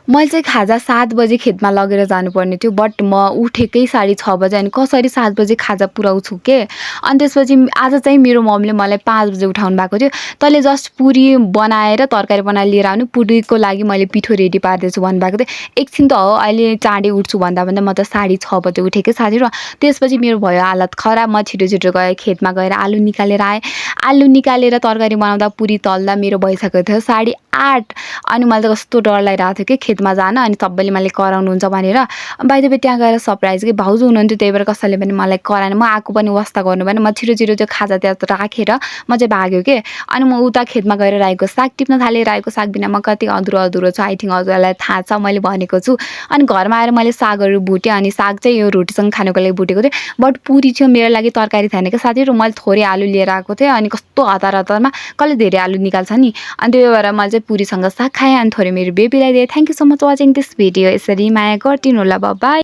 मैले चाहिँ खाजा 7 बजे खेतमा लगेर जानुपर्ने थियो बट म उठेकै 6:30 बजे अनि कसरी 7 बजे खाजा पुऱ्याउँछु के। अनि त्यसपछि आज चाहिँ मेरो मम्मीले मलाई 5 बजे उठाउनु भएको थियो। तैँले जस्ट पुरी बनाएर तरकारी बनाएर लिएर आउनु, पुरीको लागि मैले पिठो रेडी पार्दैछु भन्नुभएको थियो। एकछिन त हो अहिले चाँडै उठ्छु भन्दा म त 6:30 बजे उठेँ के साथीहरू। त्यसपछि मेरो भयो हालत खराब। म छिटो गएँ खेतमा गएर आलु निकालेर आएँ। आलु निकालेर तरकारी बनाउँदा पुरी तल्दा मेरो भइसकेको थियो 8:30 अनि मैले त कस्तो डर लागिरहेको थियो कि खेतमा जान अनि सबैले मलाई कराउनुहुन्छ भनेर। बाइ द वे त्यहाँ गएर सरप्राइज कि भाउजू हुनुहुन्थ्यो त्यही भएर कसैले पनि मलाई कराएन। म आएको पनि वास्ता गर्नु भएन। म छिटो त्यो खाजा त्यहाँ राखेर म चाहिँ भाग्यो के। अनि म उता खेतमा गएर रायोको साग टिप्न थालेँ। रायोको साग बिना म कति अधुरो छ आई थिङ्क हजुरहरूलाई थाहा छ मैले भनेको छु। अनि घरमा आएर मैले सागहरू भुटेँ अनि साग चाहिँ यो रोटीसँग खानुको लागि भुटेको थिएँ। बट पुरी थियो मेरो लागि तरकारी थिएन क्या साथीहरू। मैले थोरै आलु लिएर आएको थिएँ अनि कस्तो हतारमा कसले धेरै आलु निकाल्छ नि। अनि त्यही भएर मैले चाहिँ पुरीसँग साग खाएँ अनि थोरै मेरो बेबीलाई दिएँ। Thank you so much watching this video. यसरी माया गरिदिनु होला। Bye bye.